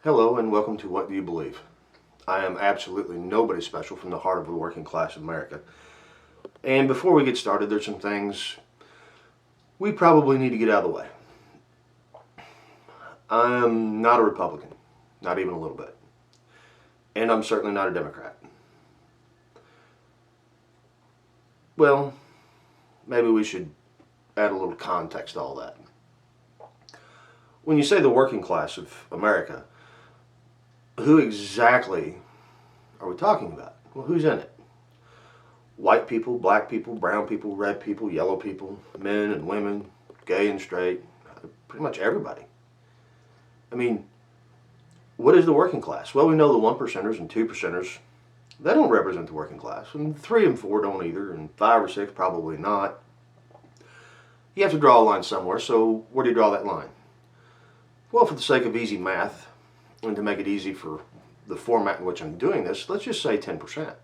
Hello and welcome to What Do You Believe? I am absolutely nobody special from the heart of the working class of America. And before we get started, there's some things we probably need to get out of the way. I'm not a Republican, not even a little bit. And I'm certainly not a Democrat. Well, maybe we should add a little context to all that. When you say the working class of America, who exactly are we talking about? Well, who's in it? White people, black people, brown people, red people, yellow people, men and women, gay and straight, pretty much everybody. I mean, what is the working class? Well, we know the one percenters and two percenters, they don't represent the working class. And three and four don't either, and five or six probably not. You have to draw a line somewhere, so where do you draw that line? Well, for the sake of easy math, and to make it easy for the format in which I'm doing this, let's just say 10%.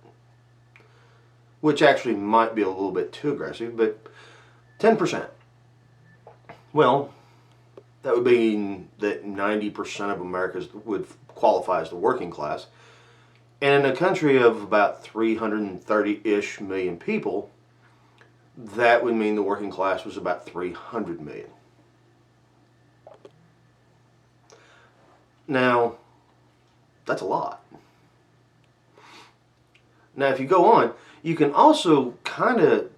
Which actually might be a little bit too aggressive, but 10%. Well, that would mean that 90% of Americans would qualify as the working class. And in a country of about 330-ish million people, that would mean the working class was about 300 million. Now, that's a lot. Now, if you go on, you can also kind of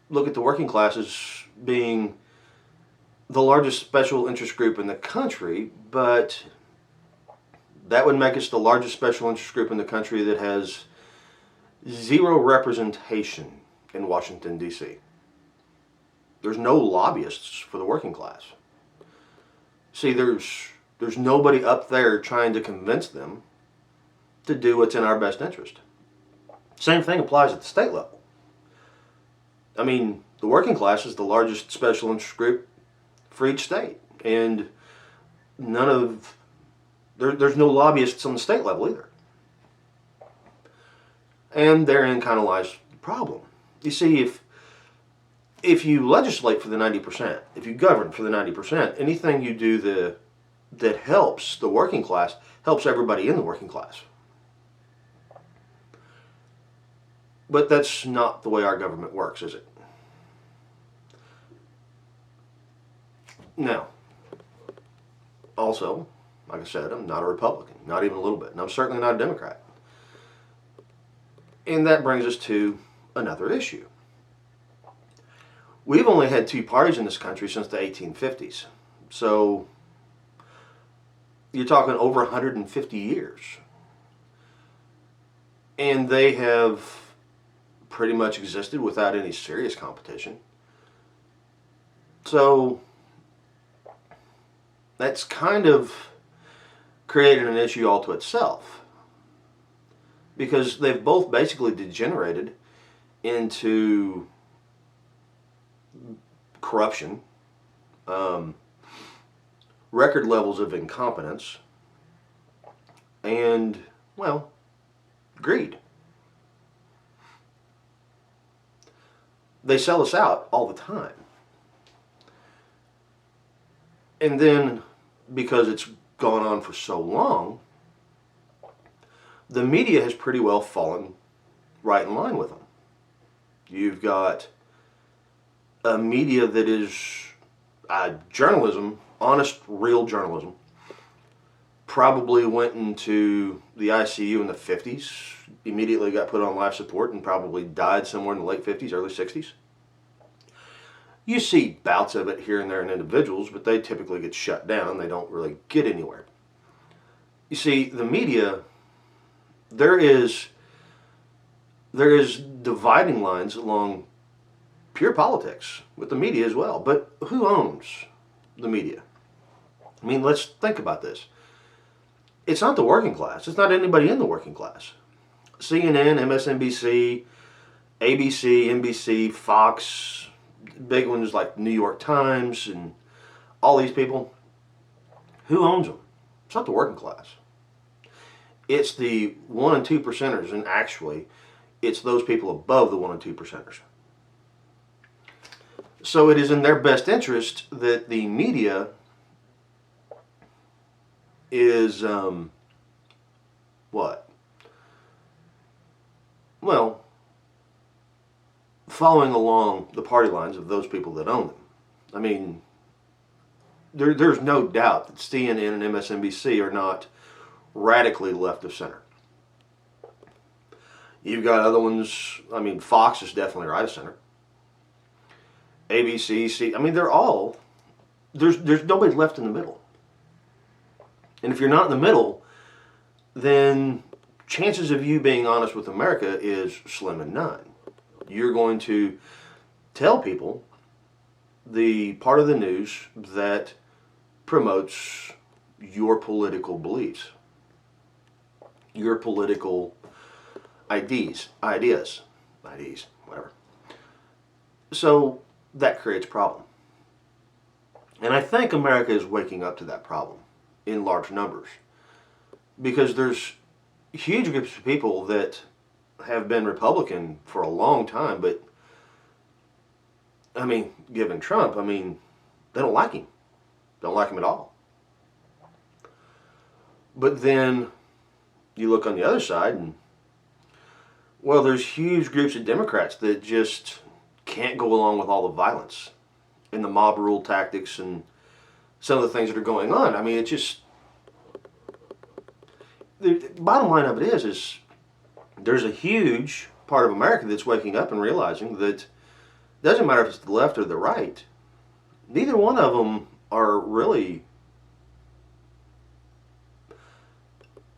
look at the working class as being the largest special interest group in the country, but that would make us the largest special interest group in the country that has zero representation in Washington, D.C. There's no lobbyists for the working class. See, there's nobody up there trying to convince them to do what's in our best interest. Same thing applies at the state level. I mean, the working class is the largest special interest group for each state, and there's no lobbyists on the state level either. And therein kind of lies the problem. You see, if you legislate for the 90%, if you govern for the 90%, anything you do that helps the working class helps everybody in the working class. But that's not the way our government works, is it? Now, also, like I said, I'm not a Republican, not even a little bit, and I'm certainly not a Democrat. And that brings us to another issue. We've only had two parties in this country since the 1850s. So you're talking over 150 years. And they have pretty much existed without any serious competition. So that's kind of created an issue all to itself, because they've both basically degenerated into corruption, record levels of incompetence, and, well, greed. They sell us out all the time. And then, because it's gone on for so long, the media has pretty well fallen right in line with them. You've got a media that is journalism, honest, real journalism, probably went into the ICU in the 50s, immediately got put on life support, and probably died somewhere in the late 50s, early 60s. You see bouts of it here and there in individuals, but they typically get shut down. They don't really get anywhere. You see, the media, there is dividing lines along pure politics with the media as well. But who owns the media? I mean, let's think about this. It's not the working class. It's not anybody in the working class. CNN, MSNBC, ABC, NBC, Fox, big ones like New York Times and all these people. Who owns them? It's not the working class. It's the 1 and 2 percenters, and actually, it's those people above the 1 and 2 percenters. So it is in their best interest that the media is what? Well, following along the party lines of those people that own them. I mean, there's no doubt that CNN and MSNBC are not radically left of center. You've got other ones. I mean, Fox is definitely right of center. ABC, I mean, they're all. There's nobody left in the middle. And if you're not in the middle, then chances of you being honest with America is slim and none. You're going to tell people the part of the news that promotes your political beliefs, your political ideas, whatever. So that creates a problem. And I think America is waking up to that problem in large numbers, because there's huge groups of people that have been Republican for a long time, but I mean, given Trump, I mean, they don't like him. Don't like him at all. But then you look on the other side and, well, there's huge groups of Democrats that just can't go along with all the violence and the mob rule tactics and some of the things that are going on. I mean, it just, the bottom line of it is there's a huge part of America that's waking up and realizing that it doesn't matter if it's the left or the right, neither one of them are really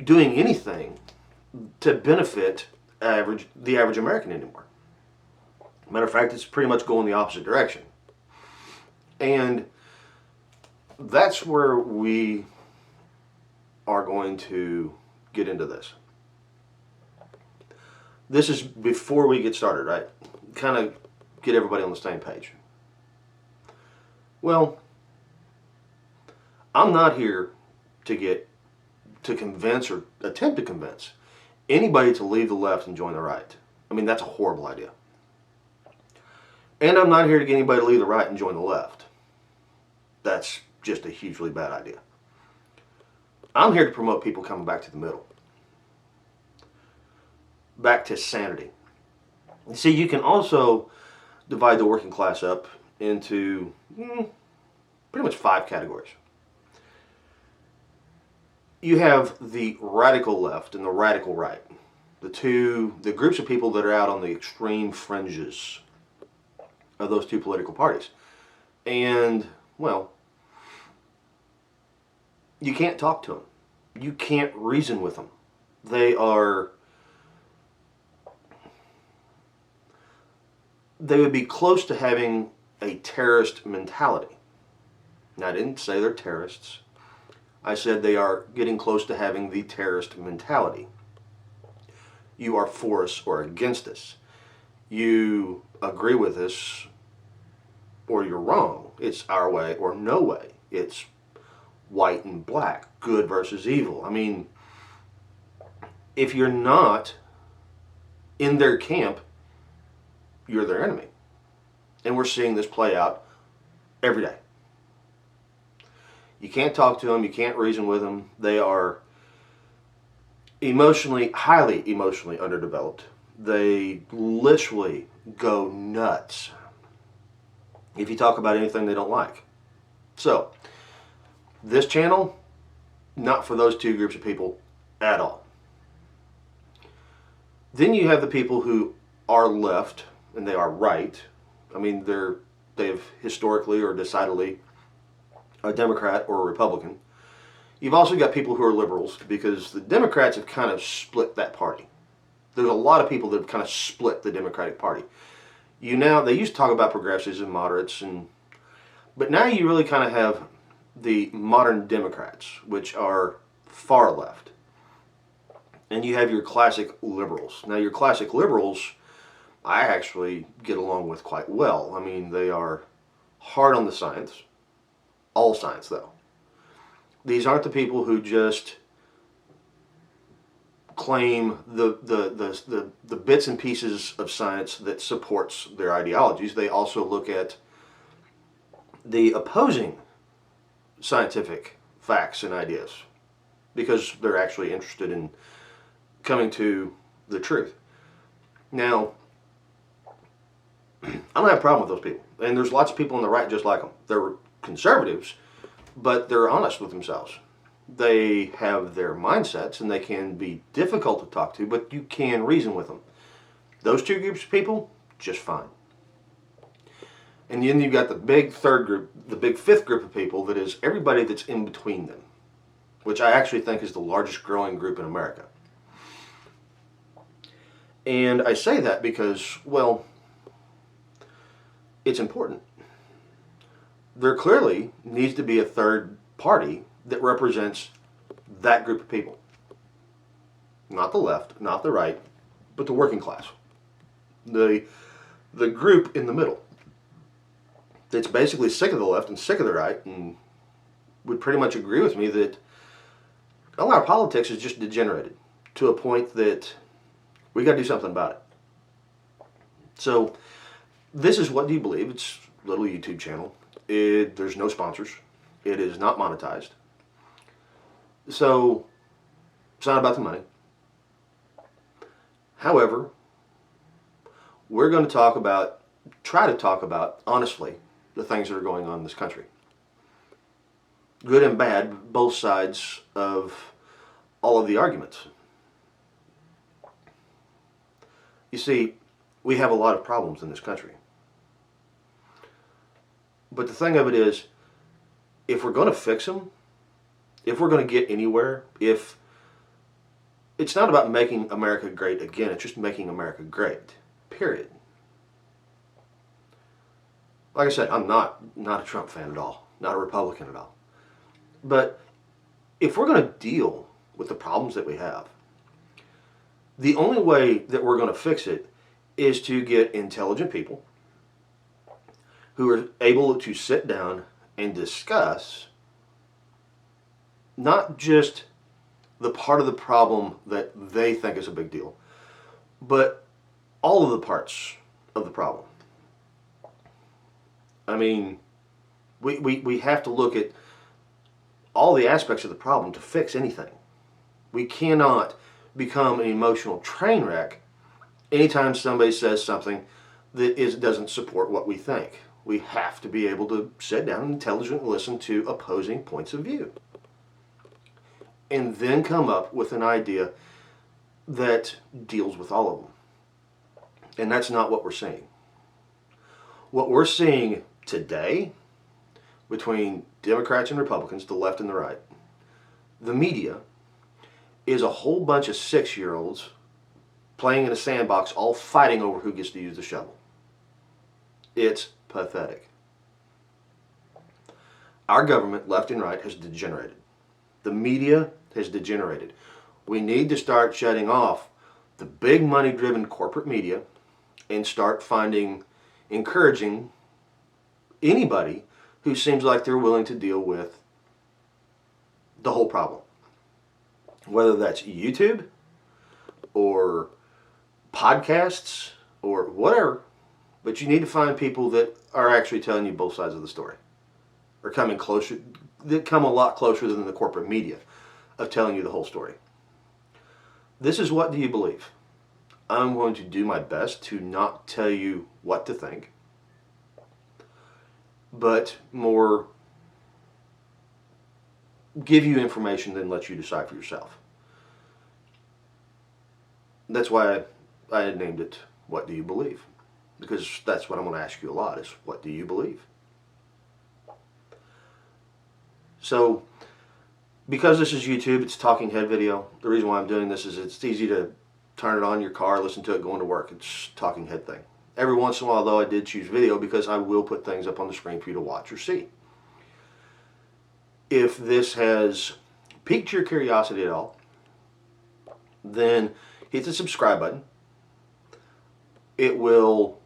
doing anything to benefit the average American anymore. Matter of fact, it's pretty much going the opposite direction. And that's where we are going to get into this. This is before we get started, right? Kind of get everybody on the same page. Well, I'm not here to convince or attempt to convince anybody to leave the left and join the right. I mean, that's a horrible idea. And I'm not here to get anybody to leave the right and join the left. That's just a hugely bad idea. I'm here to promote people coming back to the middle. Back to sanity. See, you can also divide the working class up into pretty much 5 categories. You have the radical left and the radical right. The groups of people that are out on the extreme fringes of those two political parties. And, well, you can't talk to them. You can't reason with them. They would be close to having a terrorist mentality. Now, I didn't say they're terrorists. I said they are getting close to having the terrorist mentality. You are for us or against us. You agree with us or you're wrong. It's our way or no way. It's white and black, good versus evil. I mean, if you're not in their camp, you're their enemy. And we're seeing this play out every day. You can't talk to them. You can't reason with them. They are highly emotionally underdeveloped. They literally go nuts if you talk about anything they don't like. So, this channel, not for those two groups of people at all. Then you have the people who are left and they are right. I mean, they've historically or decidedly a Democrat or a Republican. You've also got people who are liberals, because the Democrats have kind of split that party. There's a lot of people that have kind of split the Democratic Party. They used to talk about progressives and moderates, but now you really kind of have the modern Democrats, which are far left. And you have your classic liberals. Now, your classic liberals, I actually get along with quite well. I mean, they are hard on the science. All science, though. These aren't the people who just claim the bits and pieces of science that supports their ideologies. They also look at the opposing scientific facts and ideas. because they're actually interested in coming to the truth. Now, I don't have a problem with those people. And there's lots of people on the right just like them. They're conservatives, but they're honest with themselves. They have their mindsets and they can be difficult to talk to, but you can reason with them. Those two groups of people, just fine. And then you've got the big third group, the big fifth group of people that is everybody that's in between them, which I actually think is the largest growing group in America. And I say that because, well, it's important. There clearly needs to be a third party that represents that group of people. Not the left, not the right, but the working class. The group in the middle that's basically sick of the left and sick of the right and would pretty much agree with me that all our politics is just degenerated to a point that we got to do something about it. So this is What Do You Believe? It's a little YouTube channel. There's no sponsors. It is not monetized. So it's not about the money. However, we're going to try to talk about, honestly, the things that are going on in this country. Good and bad, both sides of all of the arguments. You see, we have a lot of problems in this country. But the thing of it is, if we're going to fix them, if we're going to get anywhere, if it's not about making America great again, it's just making America great, period. Like I said, I'm not a Trump fan at all, not a Republican at all. But if we're going to deal with the problems that we have, the only way that we're going to fix it is to get intelligent people who are able to sit down and discuss not just the part of the problem that they think is a big deal, but all of the parts of the problem. I mean, we have to look at all the aspects of the problem to fix anything. We cannot become an emotional train wreck anytime somebody says something that doesn't support what we think. We have to be able to sit down and intelligently listen to opposing points of view. And then come up with an idea that deals with all of them. And that's not what we're seeing. What we're seeing today between Democrats and Republicans, the left and the right, the media, is a whole bunch of 6-year-olds playing in a sandbox, all fighting over who gets to use the shovel. It's pathetic. Our government, left and right, has degenerated. The media has degenerated. We need to start shutting off the big money-driven corporate media and start encouraging anybody who seems like they're willing to deal with the whole problem. Whether that's YouTube or podcasts or whatever, but you need to find people that are actually telling you both sides of the story, or coming closer, that come a lot closer than the corporate media of telling you the whole story. This is What Do You Believe? I'm going to do my best to not tell you what to think, but more give you information than let you decide for yourself. That's why I had named it What Do You Believe? Because that's what I'm going to ask you a lot is, what do you believe? So, because this is YouTube, it's a talking head video. The reason why I'm doing this is it's easy to turn it on in your car, listen to it going to work. It's a talking head thing. Every once in a while, though, I did choose video because I will put things up on the screen for you to watch or see. If this has piqued your curiosity at all, then hit the subscribe button. It will,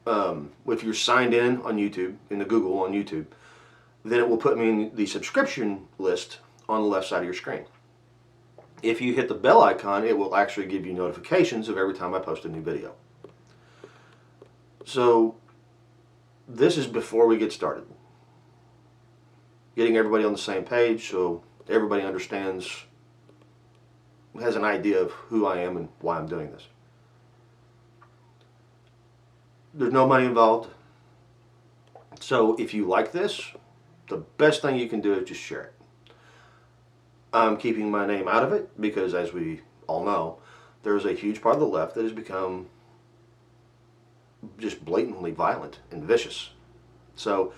if you're signed in on YouTube, in the Google on YouTube, then it will put me in the subscription list on the left side of your screen. If you hit the bell icon, it will actually give you notifications of every time I post a new video. So this is before we get started. Getting everybody on the same page so everybody understands, has an idea of who I am and why I'm doing this. There's no money involved. So if you like this, the best thing you can do is just share it. I'm keeping my name out of it because, as we all know, there's a huge part of the left that has become just blatantly violent and vicious. So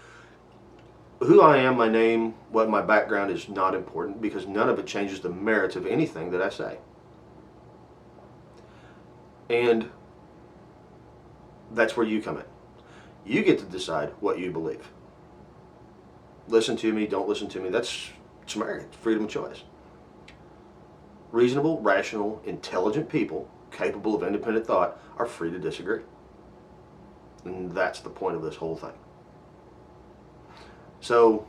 who I am, my name, what my background is not important, because none of it changes the merits of anything that I say. And that's where you come in. You get to decide what you believe. Listen to me, don't listen to me. That's American. It's freedom of choice. Reasonable, rational, intelligent people capable of independent thought are free to disagree. And that's the point of this whole thing. So,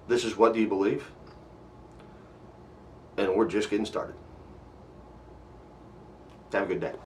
this is What Do You Believe? And we're just getting started. Have a good day.